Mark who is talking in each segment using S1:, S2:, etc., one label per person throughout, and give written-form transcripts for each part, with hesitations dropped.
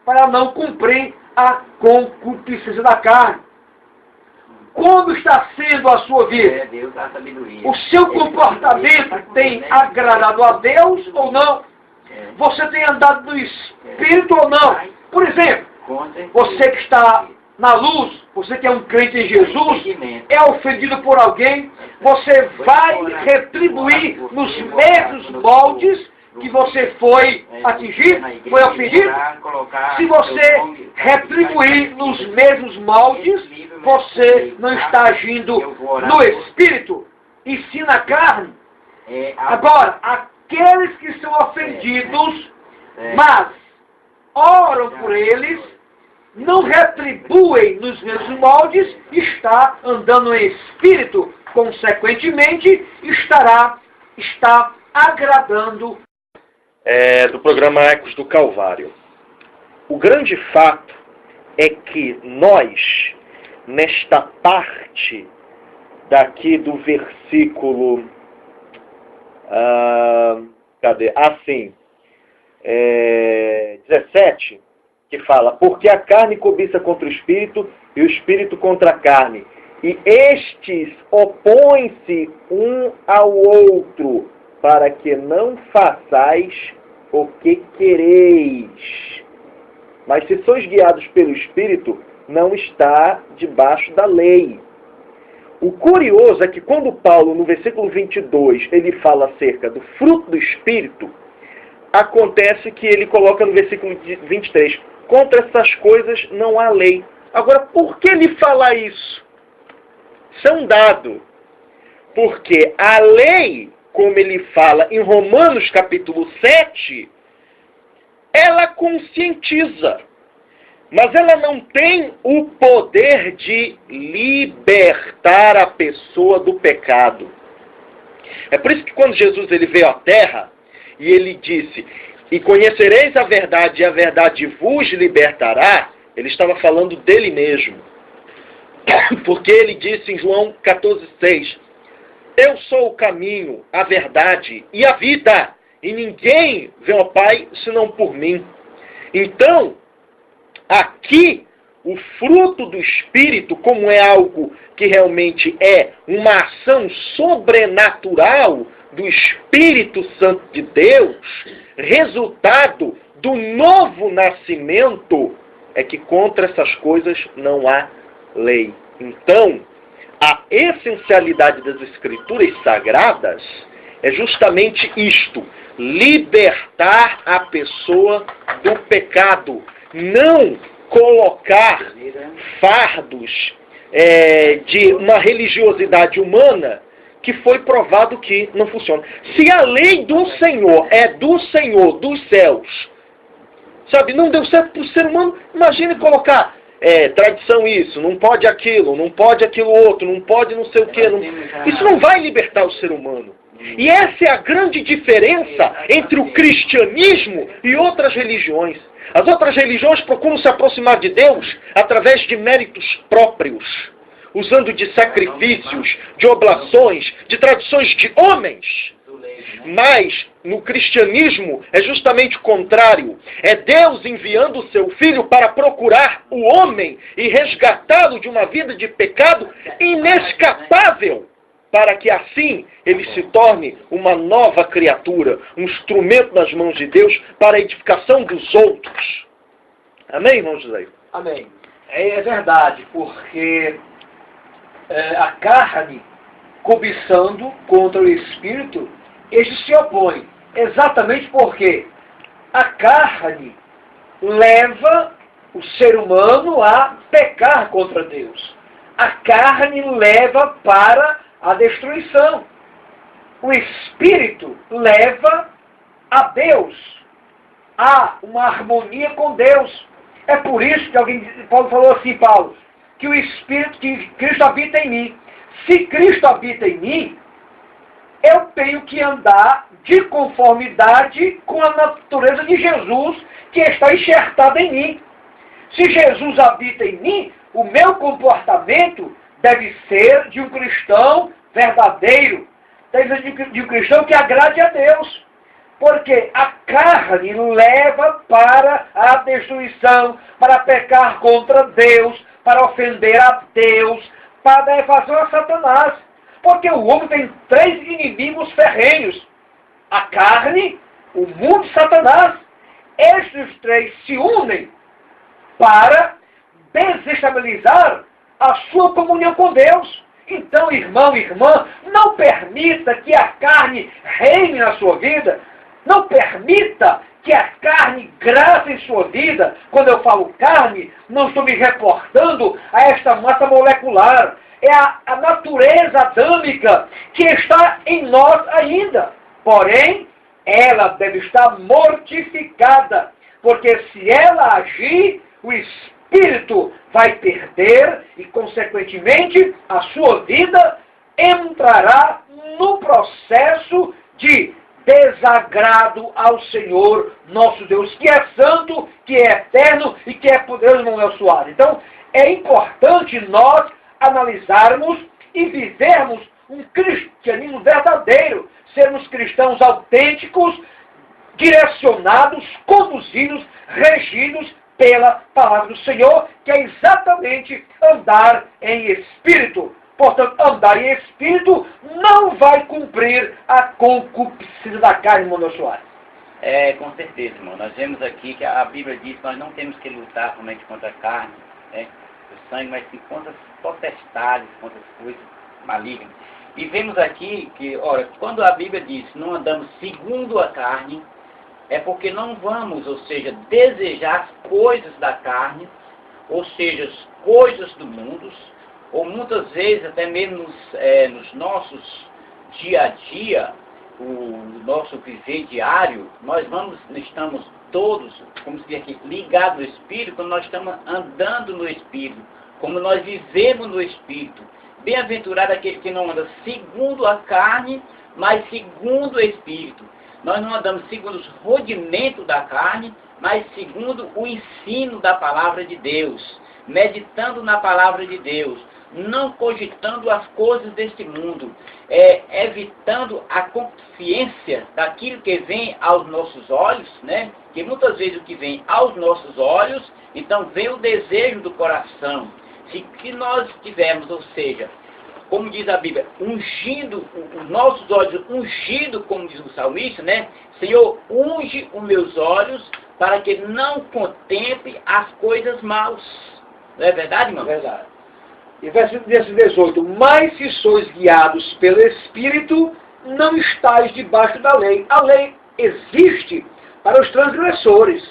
S1: para não cumprir a concupiscência da carne. Como está sendo a sua vida?
S2: Deus dá sabedoria.
S1: O seu comportamento tem agradado a Deus ou não? Você tem andado no Espírito ou não? Por exemplo, você que está na luz, você que é um crente em Jesus, é ofendido por alguém, você vai retribuir nos mesmos moldes que você foi atingido, foi ofendido. Se você retribuir nos mesmos moldes, você não está agindo no Espírito, e sim na carne. Agora, aqueles que são ofendidos, mas oram por eles, não retribuem nos mesmos moldes, está andando em Espírito, consequentemente, está agradando.
S3: Do programa Ecos do Calvário. O grande fato é que nós, nesta parte daqui do versículo 17, que fala, porque a carne cobiça contra o espírito e o espírito contra a carne, e estes opõem-se um ao outro, para que não façais o que quereis. Mas se sois guiados pelo Espírito, não está debaixo da lei. O curioso é que quando Paulo, no versículo 22, ele fala acerca do fruto do Espírito, acontece que ele coloca no versículo 23, contra essas coisas não há lei. Agora, por que ele fala isso? Isso é um dado. Porque a lei, como ele fala em Romanos capítulo 7, ela conscientiza. Mas ela não tem o poder de libertar a pessoa do pecado. É por isso que quando Jesus ele veio à Terra, e ele disse, e conhecereis a verdade, e a verdade vos libertará, ele estava falando dele mesmo. Porque ele disse em João 14,6, eu sou o caminho, a verdade e a vida, e ninguém vem ao Pai senão por mim. Então, aqui, o fruto do Espírito, como é algo que realmente é uma ação sobrenatural do Espírito Santo de Deus, resultado do novo nascimento, é que contra essas coisas não há lei. Então, a essencialidade das Escrituras Sagradas é justamente isto, libertar a pessoa do pecado, não colocar fardos de uma religiosidade humana que foi provado que não funciona. Se a lei do Senhor é do Senhor dos céus, sabe, não deu certo para o ser humano, imagine colocar tradição isso, não pode aquilo outro, não pode não sei o que. Isso não vai libertar o ser humano. E essa é a grande diferença entre o cristianismo e outras religiões. As outras religiões procuram se aproximar de Deus através de méritos próprios, usando de sacrifícios, de oblações, de tradições de homens. Mas no cristianismo é justamente o contrário. É Deus enviando o seu Filho para procurar o homem e resgatá-lo de uma vida de pecado inescapável, para que assim ele se torne uma nova criatura, um instrumento nas mãos de Deus para a edificação dos outros. Amém, irmão José?
S1: Amém. É verdade, porque a carne, cobiçando contra o Espírito, este se opõe. Exatamente porque a carne leva o ser humano a pecar contra Deus. A carne leva para a destruição. O Espírito leva a Deus, a uma harmonia com Deus. É por isso que Paulo falou assim, Paulo, que o Espírito, que Cristo habita em mim. Se Cristo habita em mim, eu tenho que andar de conformidade com a natureza de Jesus, que está enxertada em mim. Se Jesus habita em mim, o meu comportamento deve ser de um cristão verdadeiro, deve ser de um cristão que agrade a Deus. Porque a carne leva para a destruição, para pecar contra Deus, para ofender a Deus, para dar evasão a Satanás. Porque o homem tem 3 inimigos ferrenhos: a carne, o mundo e Satanás. Estes 3 se unem para desestabilizar a sua comunhão com Deus. Então, irmão e irmã, não permita que a carne reine na sua vida. Não permita que a carne grave em sua vida. Quando eu falo carne, não estou me reportando a esta massa molecular. É a natureza adâmica que está em nós ainda. Porém, ela deve estar mortificada. Porque se ela agir, o espírito vai perder e, consequentemente, a sua vida entrará no processo de desagrado ao Senhor nosso Deus, que é santo, que é eterno e que é poderoso, irmão Léo Soares. Então, é importante nós analisarmos e vivermos um cristianismo verdadeiro, sermos cristãos autênticos, direcionados, conduzidos, regidos pela palavra do Senhor, que é exatamente andar em espírito. Portanto, andar em espírito não vai cumprir a concupiscência da carne, irmão Léo Soares.
S2: Com certeza, irmão. Nós vemos aqui que a Bíblia diz que nós não temos que lutar somente contra a carne, o sangue, mas sim contra as potestades, contra as coisas malignas. E vemos aqui que, ora, quando a Bíblia diz que não andamos segundo a carne, é porque não vamos, ou seja, desejar as coisas da carne, ou seja, as coisas do mundo, ou muitas vezes até mesmo nos nossos dia a dia, o nosso viver diário, nós estamos todos, como se diz aqui, ligados no Espírito, quando nós estamos andando no Espírito, como nós vivemos no Espírito. Bem-aventurado aquele que não anda segundo a carne, mas segundo o Espírito. Nós não andamos segundo os rudimentos da carne, mas segundo o ensino da palavra de Deus, meditando na palavra de Deus, não cogitando as coisas deste mundo, evitando a consciência daquilo que vem aos nossos olhos, né? Que muitas vezes o que vem aos nossos olhos, então vem o desejo do coração. Se que nós tivermos, ou seja, como diz a Bíblia, ungindo, os nossos olhos ungidos, como diz o salmista, né? Senhor, unge os meus olhos para que não contemple as coisas maus. Não é verdade, irmão?
S1: Verdade. E versículo 18: mas se sois guiados pelo Espírito, não estáis debaixo da lei. A lei existe para os transgressores.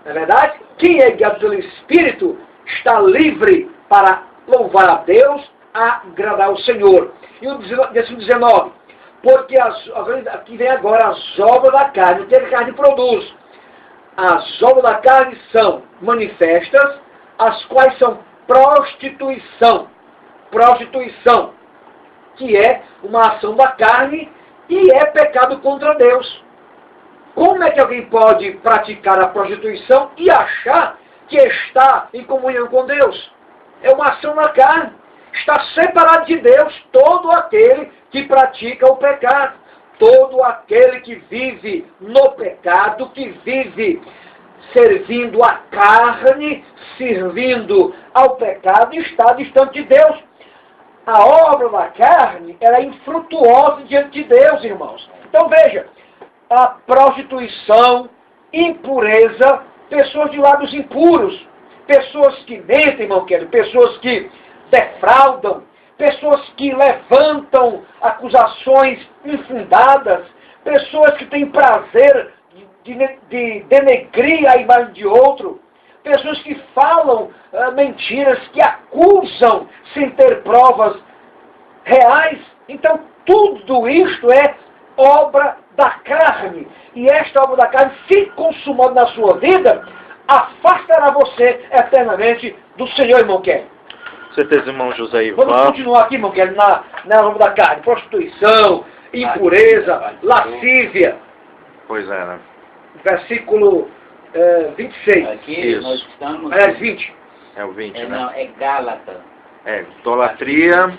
S1: Não é verdade? Quem é guiado pelo Espírito está livre para louvar a Deus, agradar o Senhor. E o versículo 19: porque aqui vem agora as obras da carne, o que a carne produz. As obras da carne são manifestas, as quais são prostituição, que é uma ação da carne e é pecado contra Deus. Como é que alguém pode praticar a prostituição e achar que está em comunhão com Deus? É uma ação da carne. Está separado de Deus todo aquele que pratica o pecado. Todo aquele que vive no pecado, que vive servindo a carne, servindo ao pecado, está distante de Deus. A obra da carne, ela é infrutuosa diante de Deus, irmãos. Então veja, a prostituição, impureza, pessoas de lábios impuros, pessoas que mentem, irmão querido, pessoas que defraudam, pessoas que levantam acusações infundadas, pessoas que têm prazer de denegrir a imagem de outro, pessoas que falam mentiras, que acusam sem ter provas reais. Então, tudo isto é obra da carne. E esta obra da carne, se consumada na sua vida, afastará você eternamente do Senhor, irmão Kelly.
S3: Com certeza, irmão José Ivan.
S1: Vamos continuar aqui, irmão Kelly, na obra da carne. Prostituição, impureza, lascívia.
S3: Pois é, né?
S1: Versículo 26.
S2: Aqui
S3: Isso.
S2: nós estamos...
S1: 20.
S3: É o 20, né?
S2: Não, é Gálatas.
S3: Idolatria.